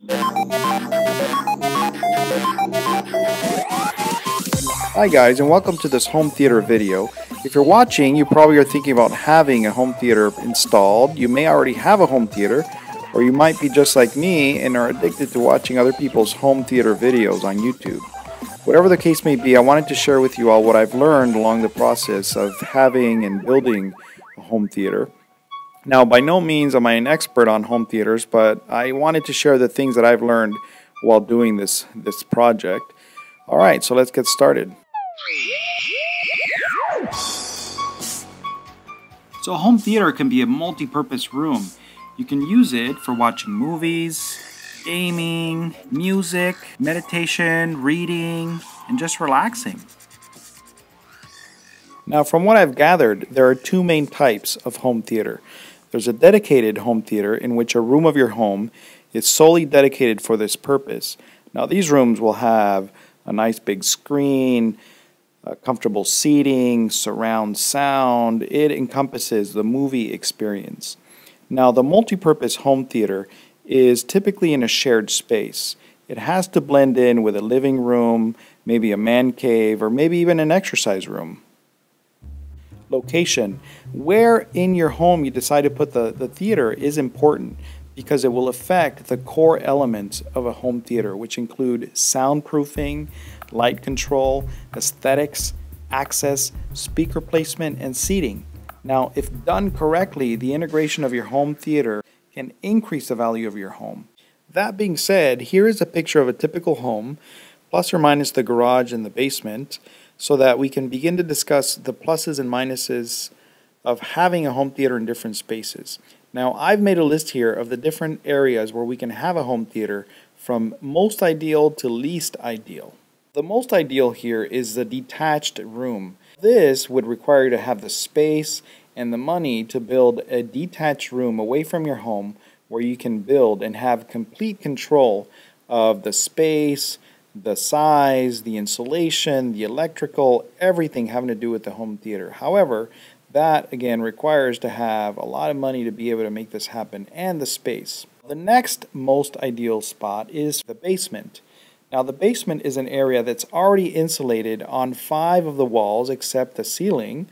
Hi guys, and welcome to this home theater video. If you're watching, you probably are thinking about having a home theater installed. You may already have a home theater, or you might be just like me and are addicted to watching other people's home theater videos on YouTube. Whatever the case may be, I wanted to share with you all what I've learned along the process of having and building a home theater. Now, by no means am I an expert on home theaters, but I wanted to share the things that I've learned while doing this project. Alright, so let's get started. So a home theater can be a multi-purpose room. You can use it for watching movies, gaming, music, meditation, reading, and just relaxing. Now, from what I've gathered, there are two main types of home theater. There's a dedicated home theater in which a room of your home is solely dedicated for this purpose. Now, these rooms will have a nice big screen, comfortable seating, surround sound. It encompasses the movie experience. Now, the multi-purpose home theater is typically in a shared space. It has to blend in with a living room, maybe a man cave, or maybe even an exercise room. Location. Where in your home you decide to put the theater is important because it will affect the core elements of a home theater, which include soundproofing, light control, aesthetics, access, speaker placement, and seating. Now, if done correctly, the integration of your home theater can increase the value of your home. That being said, here is a picture of a typical home, plus or minus the garage and the basement, so that we can begin to discuss the pluses and minuses of having a home theater in different spaces. Now, I've made a list here of the different areas where we can have a home theater from most ideal to least ideal. The most ideal here is the detached room. This would require you to have the space and the money to build a detached room away from your home where you can build and have complete control of the space, the size, the insulation, the electrical, everything having to do with the home theater. However, that again requires to have a lot of money to be able to make this happen, and the space. The next most ideal spot is the basement. Now, the basement is an area that's already insulated on 5 of the walls except the ceiling,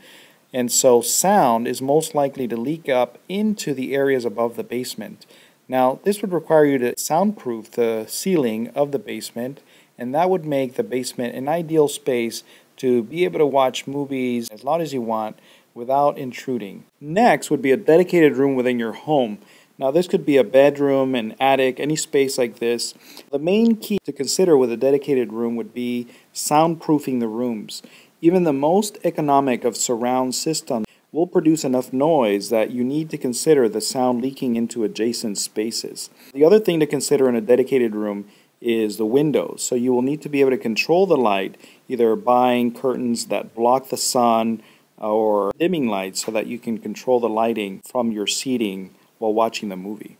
and so sound is most likely to leak up into the areas above the basement. Now, this would require you to soundproof the ceiling of the basement, and that would make the basement an ideal space to be able to watch movies as loud as you want without intruding. Next would be a dedicated room within your home. Now, this could be a bedroom, an attic, any space like this. The main key to consider with a dedicated room would be soundproofing the rooms. Even the most economic of surround systems will produce enough noise that you need to consider the sound leaking into adjacent spaces. The other thing to consider in a dedicated room is the windows. So you will need to be able to control the light, either buying curtains that block the sun or dimming lights so that you can control the lighting from your seating while watching the movie.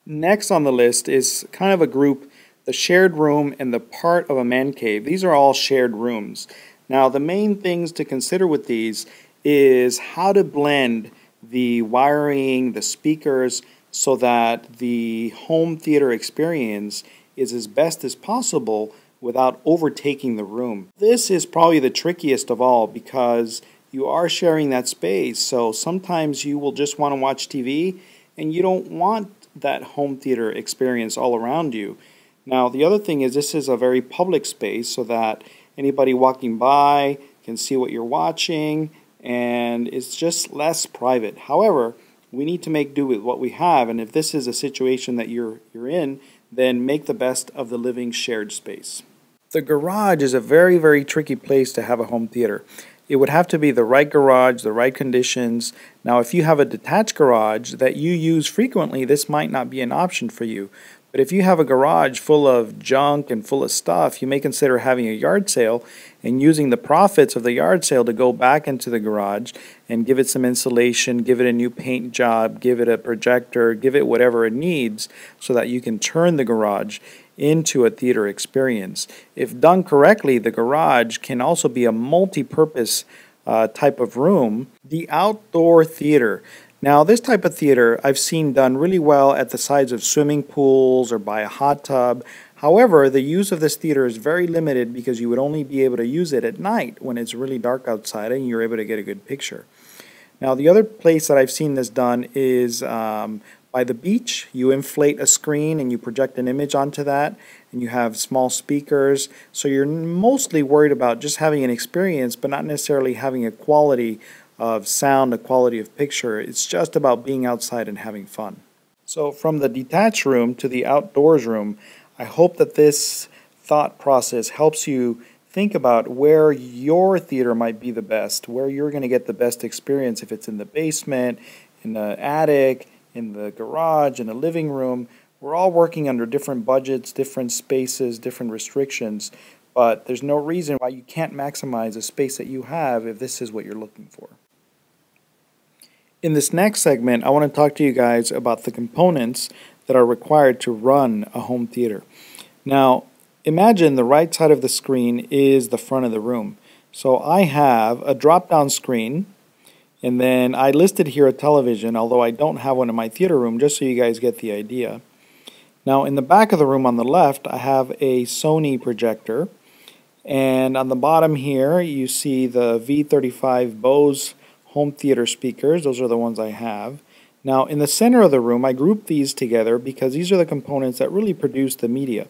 Next on the list is kind of a group, the shared room and the part of a man cave. These are all shared rooms. Now, the main things to consider with these is how to blend the wiring, the speakers, so that the home theater experience is as best as possible without overtaking the room. This is probably the trickiest of all because you are sharing that space, so sometimes you will just want to watch TV and you don't want that home theater experience all around you. Now, the other thing is this is a very public space so that anybody walking by can see what you're watching, and it's just less private. However, we need to make do with what we have, and if this is a situation that you're in, then make the best of the living shared space. The garage is a very, very tricky place to have a home theater. It would have to be the right garage, the right conditions. Now, if you have a detached garage that you use frequently, this might not be an option for you. But if you have a garage full of junk and full of stuff, you may consider having a yard sale and using the profits of the yard sale to go back into the garage and give it some insulation, give it a new paint job, give it a projector, give it whatever it needs so that you can turn the garage into a theater experience. If done correctly, the garage can also be a multi-purpose type of room. The outdoor theater. Now, this type of theater I've seen done really well at the sides of swimming pools or by a hot tub. However, the use of this theater is very limited because you would only be able to use it at night when it's really dark outside and you're able to get a good picture. Now, the other place that I've seen this done is by the beach. You inflate a screen and you project an image onto that, and you have small speakers. So you're mostly worried about just having an experience, but not necessarily having a quality of sound, a quality of picture. It's just about being outside and having fun. So from the detached room to the outdoors room, I hope that this thought process helps you think about where your theater might be the best, where you're going to get the best experience, if it's in the basement, in the attic, in the garage, in the living room. We're all working under different budgets, different spaces, different restrictions, but there's no reason why you can't maximize the space that you have if this is what you're looking for. In this next segment, I want to talk to you guys about the components that are required to run a home theater. Now, imagine the right side of the screen is the front of the room. So I have a drop-down screen, and then I listed here a television, although I don't have one in my theater room, just so you guys get the idea. Now, in the back of the room on the left, I have a Sony projector, and on the bottom here, you see the V35 Bose home theater speakers. Those are the ones I have. Now, in the center of the room, I grouped these together because these are the components that really produce the media.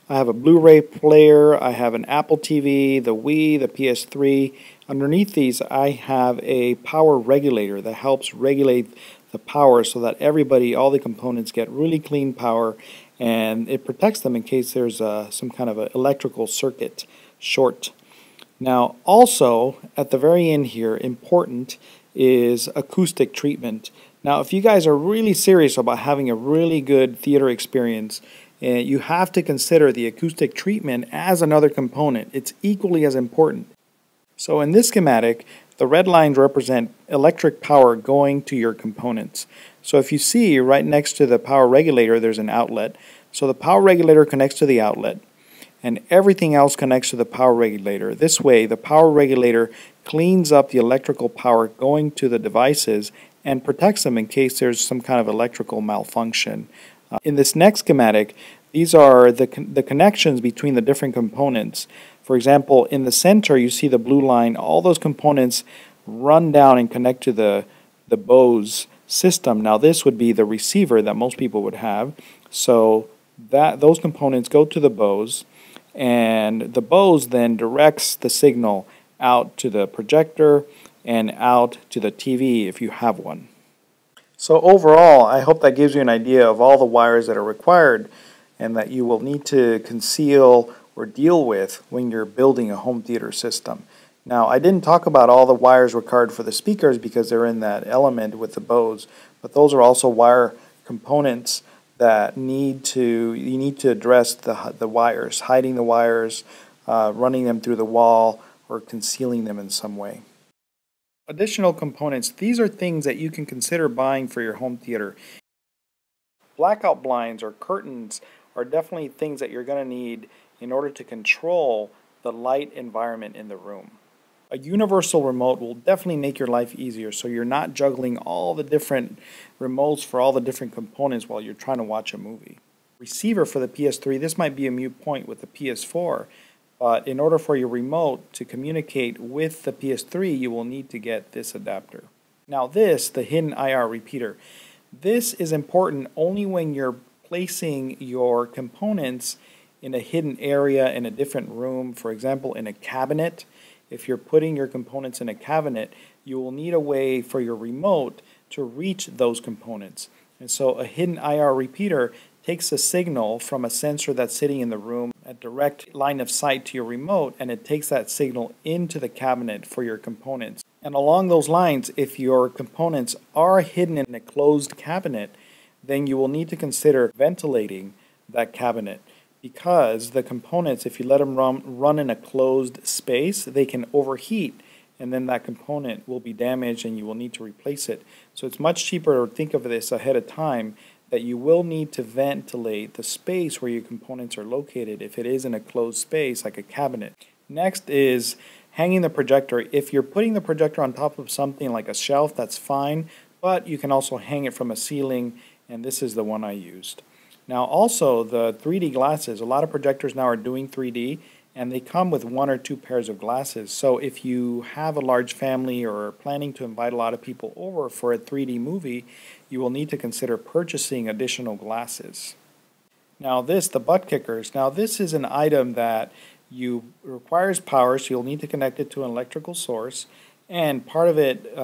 I have a Blu-ray player, I have an Apple TV, the Wii, the PS3. Underneath these, I have a power regulator that helps regulate the power so that everybody, all the components, get really clean power, and it protects them in case there's some kind of an electrical circuit short. Now, also, at the very end here, important is acoustic treatment. Now, if you guys are really serious about having a really good theater experience, you have to consider the acoustic treatment as another component. It's equally as important. So in this schematic, the red lines represent electric power going to your components. So if you see right next to the power regulator, there's an outlet. So the power regulator connects to the outlet, and everything else connects to the power regulator. This way, the power regulator cleans up the electrical power going to the devices and protects them in case there's some kind of electrical malfunction. In this next schematic, these are the connections between the different components. For example, in the center, you see the blue line. All those components run down and connect to the Bose system. Now, this would be the receiver that most people would have. So those components go to the Bose, and the Bose then directs the signal out to the projector and out to the TV if you have one. So overall, I hope that gives you an idea of all the wires that are required and that you will need to conceal or deal with when you're building a home theater system. Now, I didn't talk about all the wires required for the speakers because they're in that element with the Bose, but those are also wire components that you need to address the wires, hiding the wires, running them through the wall, or concealing them in some way. Additional components, these are things that you can consider buying for your home theater. Blackout blinds or curtains are definitely things that you're going to need in order to control the light environment in the room. A universal remote will definitely make your life easier, so you're not juggling all the different remotes for all the different components while you're trying to watch a movie. Receiver for the PS3, this might be a moot point with the PS4, but in order for your remote to communicate with the PS3, you will need to get this adapter. Now this, the hidden IR repeater, this is important only when you're placing your components in a hidden area in a different room, for example in a cabinet. If you're putting your components in a cabinet, you will need a way for your remote to reach those components. And so a hidden IR repeater takes a signal from a sensor that's sitting in the room, a direct line of sight to your remote, and it takes that signal into the cabinet for your components. And along those lines, if your components are hidden in a closed cabinet, then you will need to consider ventilating that cabinet, because the components, if you let them run in a closed space, they can overheat, and then that component will be damaged and you will need to replace it. So it's much cheaper to think of this ahead of time, that you will need to ventilate the space where your components are located if it is in a closed space like a cabinet. Next is hanging the projector. If you're putting the projector on top of something like a shelf, that's fine, but you can also hang it from a ceiling, and this is the one I used. Now also the 3D glasses, a lot of projectors now are doing 3D, and they come with 1 or 2 pairs of glasses. So if you have a large family or are planning to invite a lot of people over for a 3D movie, you will need to consider purchasing additional glasses. Now the butt kickers, now this is an item that requires power, so you'll need to connect it to an electrical source, and part of it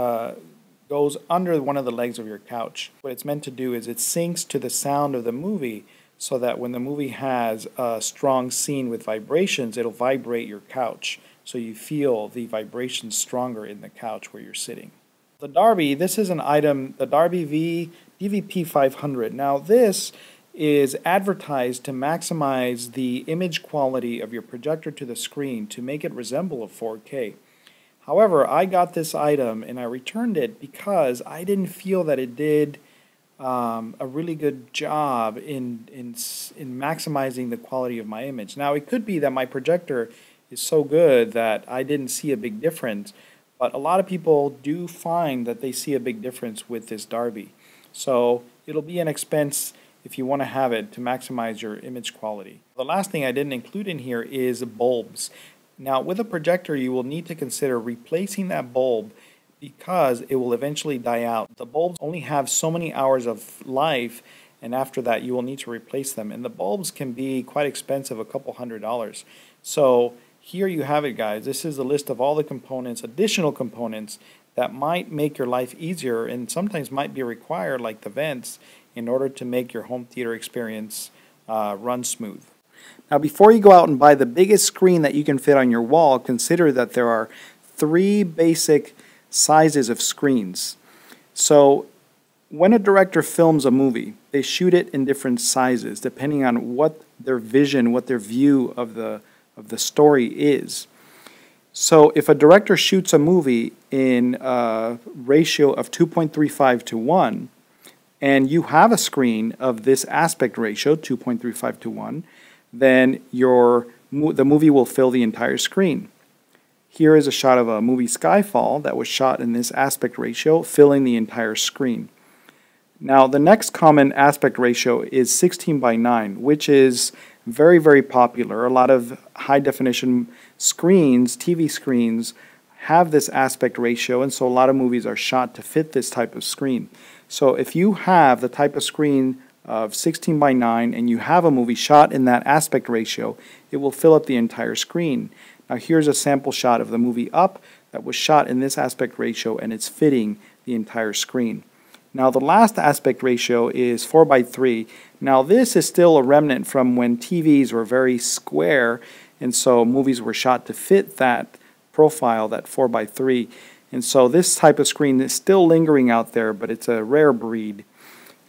goes under one of the legs of your couch. What it's meant to do is it syncs to the sound of the movie, so that when the movie has a strong scene with vibrations, it'll vibrate your couch, so you feel the vibrations stronger in the couch where you're sitting. The Darby, this is an item, the Darby DVP 500. Now this is advertised to maximize the image quality of your projector to the screen to make it resemble a 4K. However, I got this item and I returned it because I didn't feel that it did a really good job in maximizing the quality of my image. Now it could be that my projector is so good that I didn't see a big difference, but a lot of people do find that they see a big difference with this Darby. So it'll be an expense if you want to have it to maximize your image quality. The last thing I didn't include in here is bulbs. Now with a projector you will need to consider replacing that bulb because it will eventually die out. The bulbs only have so many hours of life, and after that you will need to replace them. And the bulbs can be quite expensive, a couple $100s. So here you have it, guys. This is a list of all the components, additional components that might make your life easier and sometimes might be required, like the vents, in order to make your home theater experience run smooth. Now before you go out and buy the biggest screen that you can fit on your wall, consider that there are 3 basic sizes of screens. So when a director films a movie, they shoot it in different sizes depending on what their vision, what their view of the story is. So if a director shoots a movie in a ratio of 2.35 to 1, and you have a screen of this aspect ratio, 2.35 to 1, then the movie will fill the entire screen. Here is a shot of a movie Skyfall that was shot in this aspect ratio, filling the entire screen. Now the next common aspect ratio is 16:9, which is very, very popular. A lot of high definition screens, TV screens, have this aspect ratio, and so a lot of movies are shot to fit this type of screen. So if you have the type of screen of 16:9 and you have a movie shot in that aspect ratio, it will fill up the entire screen. Now here's a sample shot of the movie Up that was shot in this aspect ratio, and it's fitting the entire screen. Now the last aspect ratio is 4:3. Now this is still a remnant from when TVs were very square, and so movies were shot to fit that profile, that 4:3. And so this type of screen is still lingering out there, but it's a rare breed.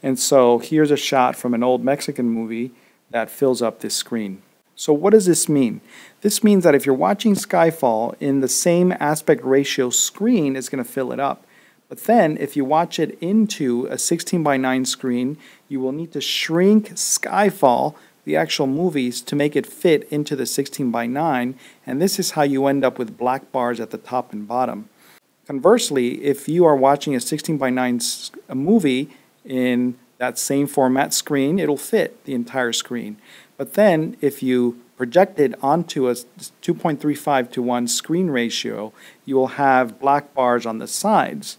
And so here's a shot from an old Mexican movie that fills up this screen. So what does this mean? This means that if you're watching Skyfall in the same aspect ratio screen, it's going to fill it up. But then if you watch it into a 16:9 screen, you will need to shrink Skyfall, the actual movies, to make it fit into the 16:9, and this is how you end up with black bars at the top and bottom. Conversely, if you are watching a 16:9 movie in that same format screen, it'll fit the entire screen. But then if you project it onto a 2.35 to 1 screen ratio, you will have black bars on the sides.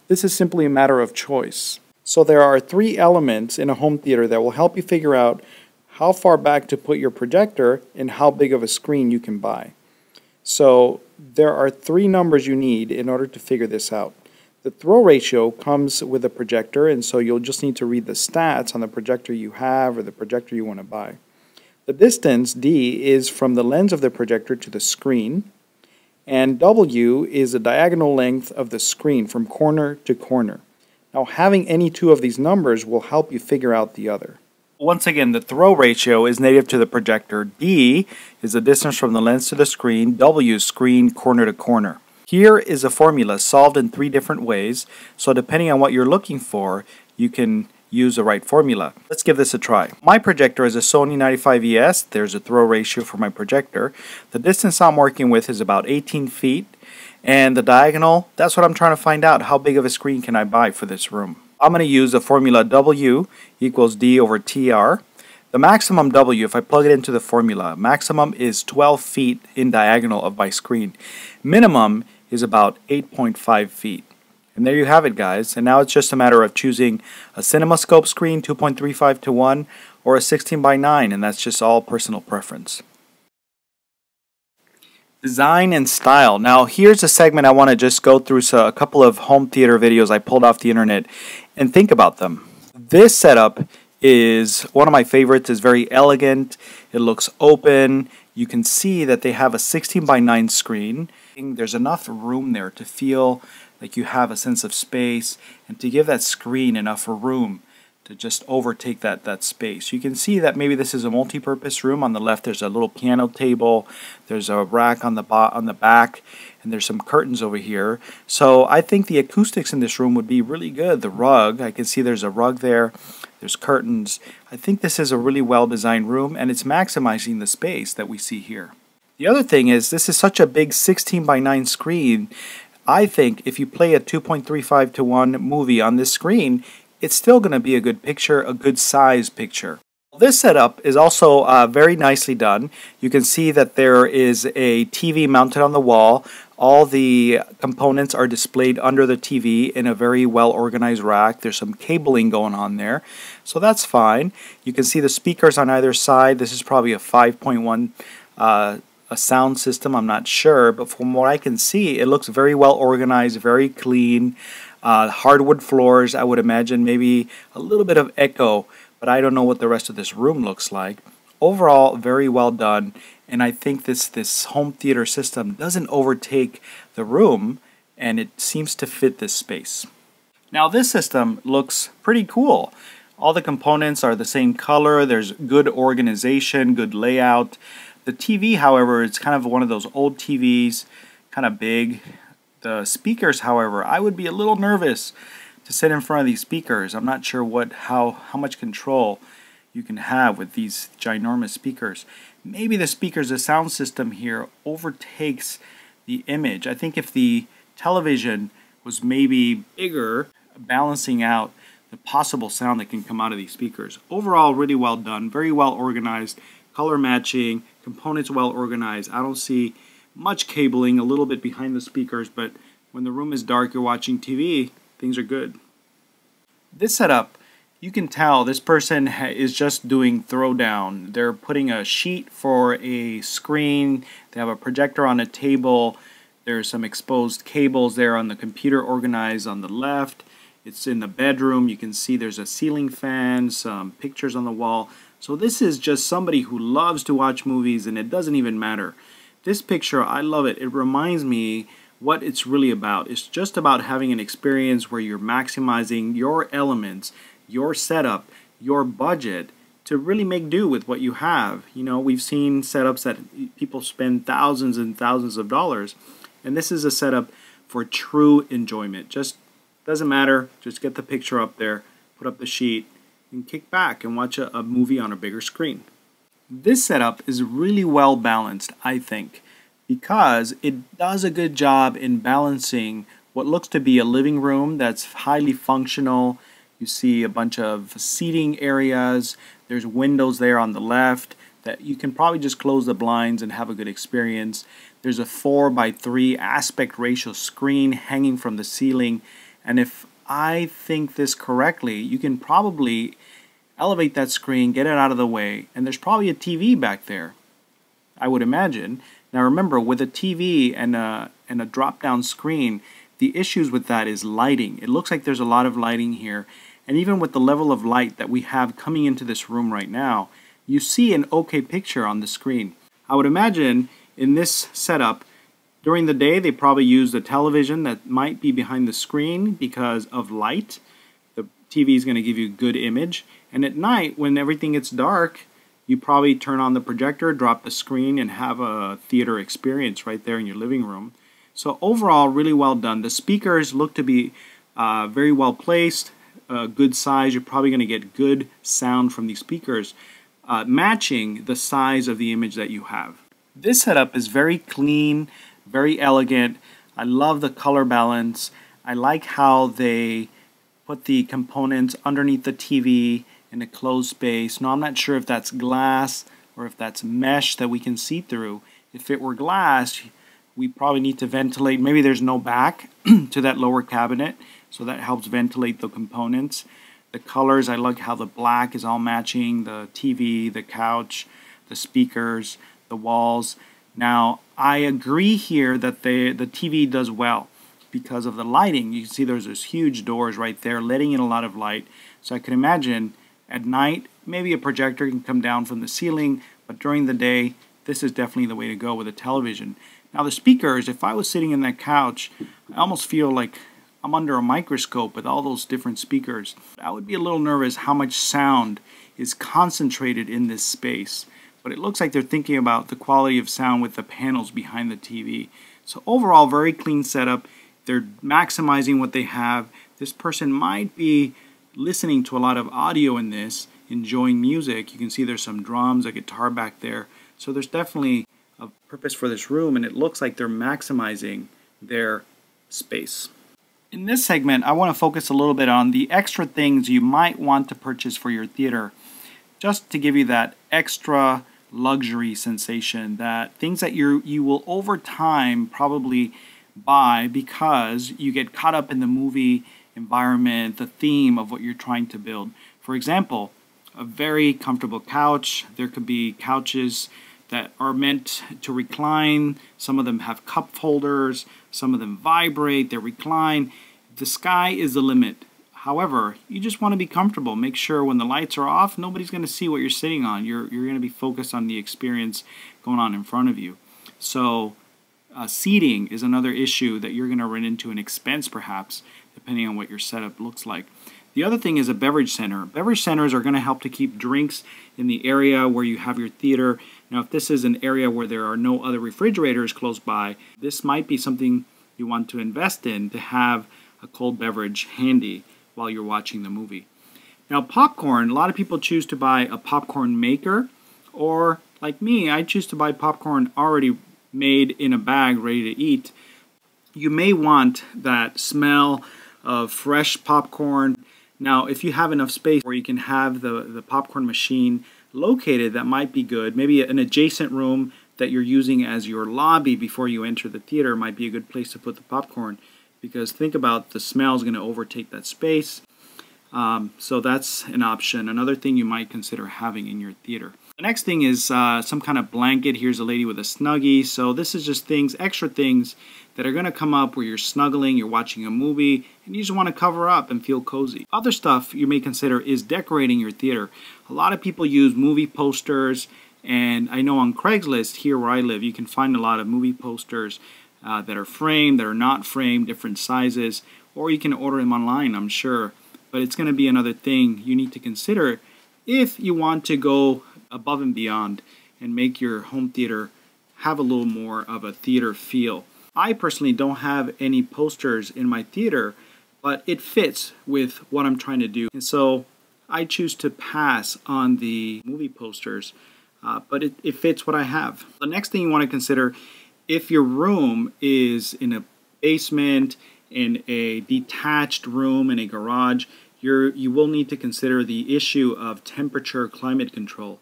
This is simply a matter of choice. So there are 3 elements in a home theater that will help you figure out how far back to put your projector and how big of a screen you can buy. So there are 3 numbers you need in order to figure this out. The throw ratio comes with a projector, and so you'll just need to read the stats on the projector you have or the projector you want to buy. The distance, D, is from the lens of the projector to the screen, and W is the diagonal length of the screen from corner to corner. Now having any 2 of these numbers will help you figure out the other. Once again, the throw ratio is native to the projector. D is the distance from the lens to the screen. W is screen corner to corner. Here is a formula solved in 3 different ways, so depending on what you're looking for, you can use the right formula. Let's give this a try. My projector is a Sony 95ES. There's a throw ratio for my projector. The distance I'm working with is about 18 feet, And the diagonal, that's what I'm trying to find out. How big of a screen can I buy for this room? I'm going to use the formula W equals D over TR. The maximum W, if I plug it into the formula, maximum is 12 feet in diagonal of my screen. Minimum is about 8.5 feet. And there you have it, guys. And now it's just a matter of choosing a CinemaScope screen 2.35 to 1 or a 16 by 9, and that's just all personal preference. Design and style. Now here's a segment I want to just go through a couple of home theater videos I pulled off the internet and think about them. This setup is one of my favorites. It's very elegant. It looks open. You can see that they have a 16 by 9 screen. There's enough room there to feel like you have a sense of space and to give that screen enough room to just overtake that space. You can see that maybe this is a multi-purpose room. On the left there's a little piano table, there's a rack on the back, and there's some curtains over here. So I think the acoustics in this room would be really good. The rug, I can see there's a rug there, there's curtains. I think this is a really well designed room, and it's maximizing the space that we see here. The other thing is, this is such a big 16 by 9 screen. I think if you play a 2.35 to 1 movie on this screen, it's still going to be a good picture, a good size picture. This setup is also very nicely done. You can see that there is a TV mounted on the wall. All the components are displayed under the TV in a very well organized rack. There's some cabling going on there, so that's fine. You can see the speakers on either side. This is probably a 5.1 a sound system, I'm not sure, but from what I can see, it looks very well organized, very clean. Hardwood floors, I would imagine maybe a little bit of echo, but I don't know what the rest of this room looks like. Overall, very well done, and I think this home theater system doesn't overtake the room, and it seems to fit this space. Now this system looks pretty cool. All the components are the same color, there's good organization, good layout. The TV, however, it's kind of one of those old TVs, kind of big. The speakers, however, I would be a little nervous to sit in front of these speakers. I'm not sure how much control you can have with these ginormous speakers. Maybe the speakers, the sound system here overtakes the image. I think if the television was maybe bigger, balancing out the possible sound that can come out of these speakers. Overall, really well done, very well organized, color matching, components well organized. I don't see much cabling, a little bit behind the speakers, but when the room is dark, you're watching TV, things are good. This setup, you can tell this person is just doing throwdown. They're putting a sheet for a screen, they have a projector on a table, there's some exposed cables there on the computer organized on the left. It's in the bedroom, you can see there's a ceiling fan, some pictures on the wall. So this is just somebody who loves to watch movies, and it doesn't even matter. This picture, I love it. It reminds me what it's really about. It's just about having an experience where you're maximizing your elements, your setup, your budget to really make do with what you have. You know, we've seen setups that people spend thousands and thousands of dollars, and this is a setup for true enjoyment. Just doesn't matter. Just get the picture up there, put up the sheet, and kick back and watch a movie on a bigger screen. This setup is really well balanced, I think, because it does a good job in balancing what looks to be a living room that's highly functional. You see a bunch of seating areas, there's windows there on the left that you can probably just close the blinds and have a good experience. There's a 4:3 aspect ratio screen hanging from the ceiling, and if I think this correctly, you can probably elevate that screen, get it out of the way, and there's probably a TV back there, I would imagine. Now remember, with a TV and a drop-down screen, the issues with that is lighting. It looks like there's a lot of lighting here, and even with the level of light that we have coming into this room right now, you see an okay picture on the screen. I would imagine in this setup, during the day they probably use the television that might be behind the screen because of light. The TV is going to give you a good image. And at night, when everything gets dark, you probably turn on the projector, drop the screen, and have a theater experience right there in your living room. So overall, really well done. The speakers look to be very well placed, good size. You're probably going to get good sound from these speakers, matching the size of the image that you have. This setup is very clean, very elegant. I love the color balance. I like how they put the components underneath the TV in a closed space. Now I'm not sure if that's glass or if that's mesh that we can see through. If it were glass, we probably need to ventilate. Maybe there's no back to that lower cabinet, so that helps ventilate the components. The colors, I like how the black is all matching the TV, the couch, the speakers, the walls. Now, I agree here that the TV does well because of the lighting. You can see there's those huge doors right there letting in a lot of light. So I can imagine at night, maybe a projector can come down from the ceiling, but during the day, this is definitely the way to go with a television. Now the speakers, if I was sitting in that couch, I almost feel like I'm under a microscope with all those different speakers. I would be a little nervous how much sound is concentrated in this space. But it looks like they're thinking about the quality of sound with the panels behind the TV. So overall, very clean setup. They're maximizing what they have. This person might be listening to a lot of audio in this, enjoying music. You can see there's some drums, a guitar back there. So there's definitely a purpose for this room, and it looks like they're maximizing their space. In this segment, I want to focus a little bit on the extra things you might want to purchase for your theater, just to give you that extra luxury sensation, that things that you will over time probably buy because you get caught up in the movie environment, the theme of what you're trying to build. For example, a very comfortable couch. There could be couches that are meant to recline. Some of them have cup holders, some of them vibrate, they recline. The sky is the limit. However, you just want to be comfortable. Make sure when the lights are off, nobody's going to see what you're sitting on. You're going to be focused on the experience going on in front of you. So seating is another issue that you're going to run into, an expense perhaps, depending on what your setup looks like. The other thing is a beverage center. Beverage centers are going to help to keep drinks in the area where you have your theater. Now, if this is an area where there are no other refrigerators close by, this might be something you want to invest in, to have a cold beverage handy while you're watching the movie. Now, popcorn, a lot of people choose to buy a popcorn maker, or like me, I choose to buy popcorn already made in a bag ready to eat. You may want that smell of fresh popcorn. Now, if you have enough space where you can have the popcorn machine located, that might be good. Maybe an adjacent room that you're using as your lobby before you enter the theater might be a good place to put the popcorn, because think about the smell is going to overtake that space. So that's an option. Another thing you might consider having in your theater. The next thing is some kind of blanket. Here's a lady with a Snuggie. So this is just things, extra things that are going to come up where you're snuggling, you're watching a movie, and you just want to cover up and feel cozy. Other stuff you may consider is decorating your theater. A lot of people use movie posters, and I know on Craigslist here where I live, you can find a lot of movie posters that are framed, that are not framed, different sizes, or you can order them online, I'm sure. But it's going to be another thing you need to consider if you want to go above and beyond and make your home theater have a little more of a theater feel. I personally don't have any posters in my theater, but it fits with what I'm trying to do. And so I choose to pass on the movie posters, but it fits what I have. The next thing you want to consider, if your room is in a basement, in a detached room, in a garage, you will need to consider the issue of temperature climate control.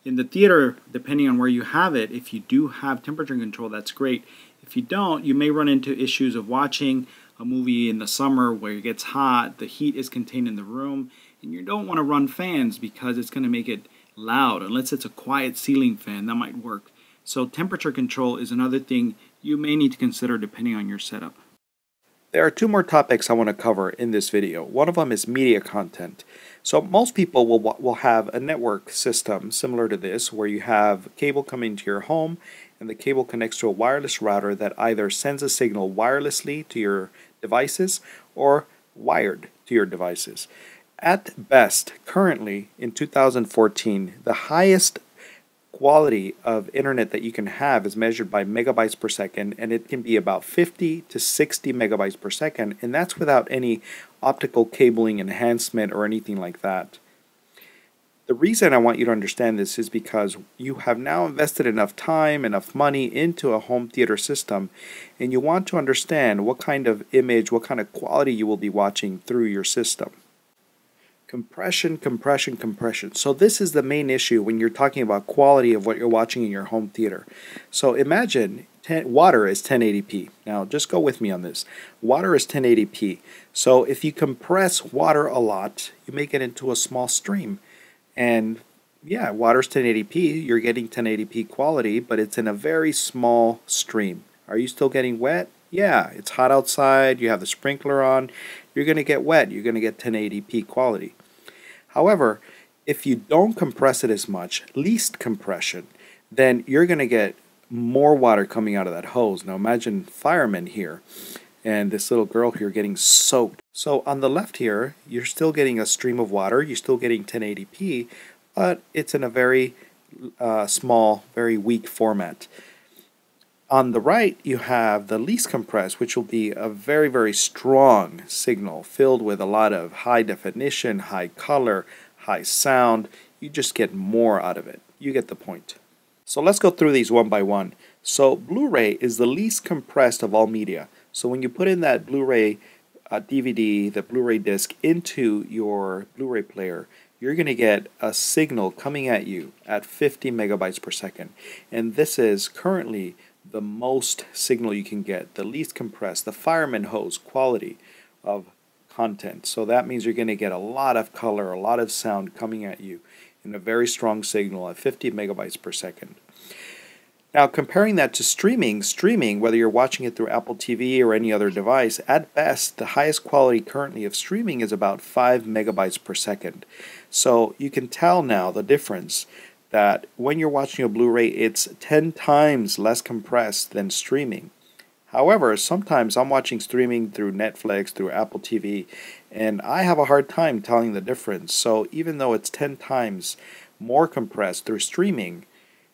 In the theater, depending on where you have it, if you do have temperature control, that's great. If you don't, you may run into issues of watching a movie in the summer where it gets hot, the heat is contained in the room, and you don't want to run fans because it's going to make it loud. Unless it's a quiet ceiling fan, that might work. So temperature control is another thing you may need to consider depending on your setup. There are two more topics I want to cover in this video. One of them is media content. So most people will have a network system similar to this, where you have cable coming to your home, and the cable connects to a wireless router that either sends a signal wirelessly to your devices or wired to your devices. At best, currently in 2014, the highest quality of internet that you can have is measured by megabytes per second, and it can be about 50 to 60 megabytes per second, and that's without any optical cabling enhancement or anything like that. The reason I want you to understand this is because you have now invested enough time, enough money into a home theater system, and you want to understand what kind of image, what kind of quality you will be watching through your system. Compression, compression, compression. So this is the main issue when you're talking about quality of what you're watching in your home theater. So imagine water is 1080p. Now just go with me on this. Water is 1080p. So if you compress water a lot, you make it into a small stream. And yeah, water's 1080p, you're getting 1080p quality, but it's in a very small stream. Are you still getting wet? Yeah, it's hot outside, you have the sprinkler on, you're going to get wet, you're going to get 1080p quality. However, if you don't compress it as much, least compression, then you're going to get more water coming out of that hose. Now imagine firemen here and this little girl here getting soaked. So on the left here, you're still getting a stream of water, you're still getting 1080p, but it's in a very small, very weak format. On the right, you have the least compressed, which will be a very, very strong signal filled with a lot of high definition, high color, high sound. You just get more out of it. You get the point. So let's go through these one by one. So Blu-ray is the least compressed of all media. So when you put in that Blu-ray DVD, the Blu-ray disc into your Blu-ray player, you're going to get a signal coming at you at 50 megabytes per second. And this is currently the most signal you can get, the least compressed, the fireman hose quality of content. So that means you're going to get a lot of color, a lot of sound coming at you in a very strong signal at 50 megabytes per second. Now comparing that to streaming, whether you're watching it through Apple TV or any other device, at best the highest quality currently of streaming is about 5 megabytes per second. So you can tell now the difference that when you're watching a Blu-ray, it's 10 times less compressed than streaming. However, sometimes I'm watching streaming through Netflix, through Apple TV, and I have a hard time telling the difference. So even though it's 10 times more compressed through streaming,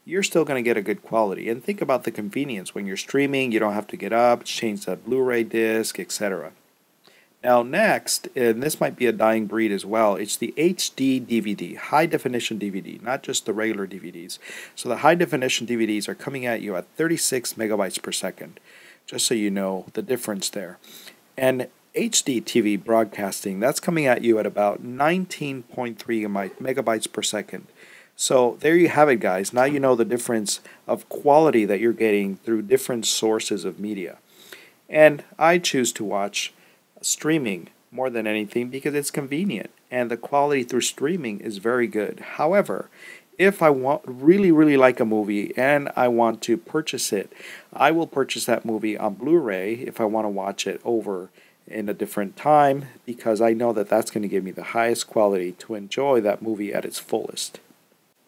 you're still going to get a good quality. And think about the convenience. When you're streaming, you don't have to get up, change that Blu-ray disc, etc. Now next, and this might be a dying breed as well, it's the HD DVD, high definition DVD, not just the regular DVDs. So the high definition DVDs are coming at you at 36 megabytes per second, just so you know the difference there. And HD TV broadcasting, that's coming at you at about 19.3 megabytes per second. So there you have it, guys. Now you know the difference of quality that you're getting through different sources of media. And I choose to watch streaming more than anything because it's convenient and the quality through streaming is very good. However, if I really like a movie and I want to purchase it, I will purchase that movie on Blu-ray if I want to watch it over in a different time, because I know that that's going to give me the highest quality to enjoy that movie at its fullest.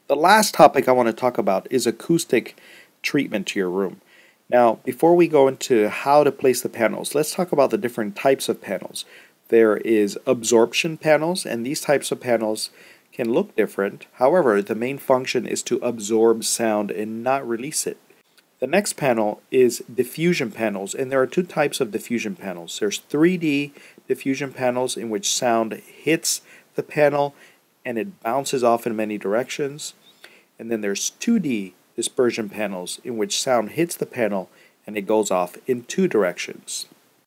The last topic I want to talk about is acoustic treatment to your room. Now, before we go into how to place the panels, let's talk about the different types of panels. There is absorption panels, and these types of panels can look different. However, the main function is to absorb sound and not release it. The next panel is diffusion panels, and there are two types of diffusion panels. There's 3D diffusion panels in which sound hits the panel and it bounces off in many directions. And then there's 2D dispersion panels in which sound hits the panel and it goes off in two directions.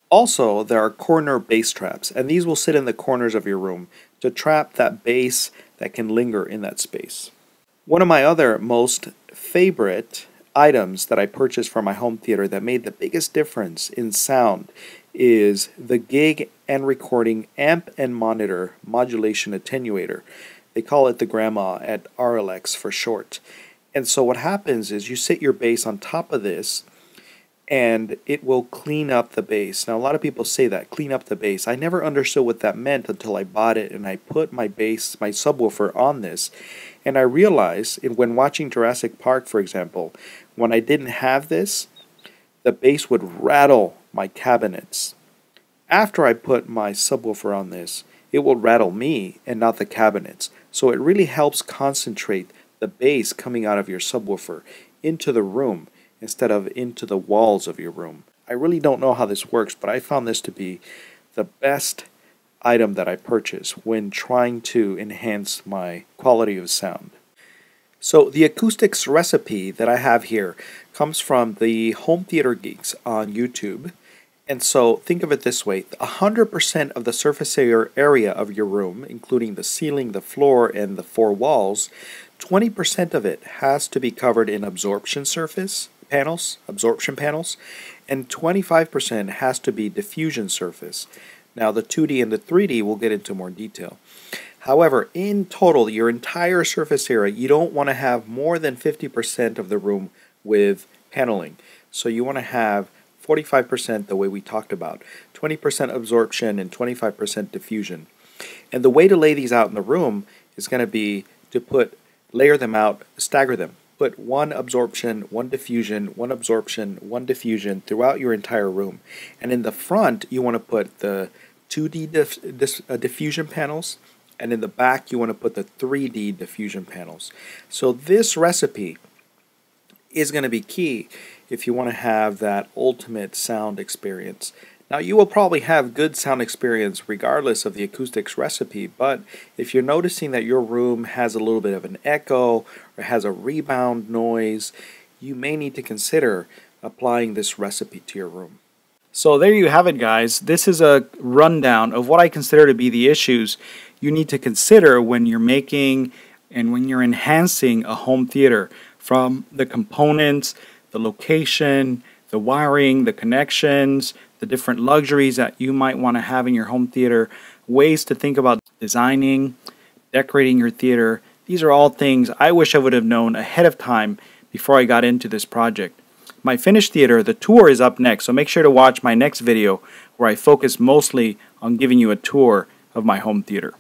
Also, there are corner bass traps, and these will sit in the corners of your room to trap that bass that can linger in that space. One of my other most favorite items that I purchased for my home theater that made the biggest difference in sound is the gig and recording amp and monitor modulation attenuator. They call it the grandma at RLX for short. And so what happens is you sit your bass on top of this and it will clean up the bass. Now a lot of people say that, clean up the bass. I never understood what that meant until I bought it and I put my bass, my subwoofer on this. And I realized when watching Jurassic Park, for example, when I didn't have this, the bass would rattle my cabinets. After I put my subwoofer on this, it will rattle me and not the cabinets. So it really helps concentrate the bass coming out of your subwoofer into the room instead of into the walls of your room. I really don't know how this works, but I found this to be the best item that I purchased when trying to enhance my quality of sound. So the acoustics recipe that I have here comes from the Home Theater Geeks on YouTube. And so think of it this way, 100% of the surface area of your room, including the ceiling, the floor, and the four walls, 20% of it has to be covered in absorption panels, and 25% has to be diffusion surface. Now the 2D and the 3D we'll get into more detail. However, in total, your entire surface area, you don't want to have more than 50% of the room with paneling. So you want to have 45% the way we talked about, 20% absorption and 25% diffusion. And the way to lay these out in the room is going to be to layer them out, stagger them. Put one absorption, one diffusion, one absorption, one diffusion throughout your entire room. And in the front, you want to put the 2D diffusion panels, and in the back, you want to put the 3D diffusion panels. So this recipe is going to be key if you want to have that ultimate sound experience. Now you will probably have good sound experience regardless of the acoustics recipe, but if you're noticing that your room has a little bit of an echo or has a rebound noise, you may need to consider applying this recipe to your room. So there you have it, guys. This is a rundown of what I consider to be the issues you need to consider when you're making and when you're enhancing a home theater, from the components, the location, the wiring, the connections, the different luxuries that you might want to have in your home theater, ways to think about designing, decorating your theater. These are all things I wish I would have known ahead of time before I got into this project. My finished theater, the tour, is up next, so make sure to watch my next video where I focus mostly on giving you a tour of my home theater.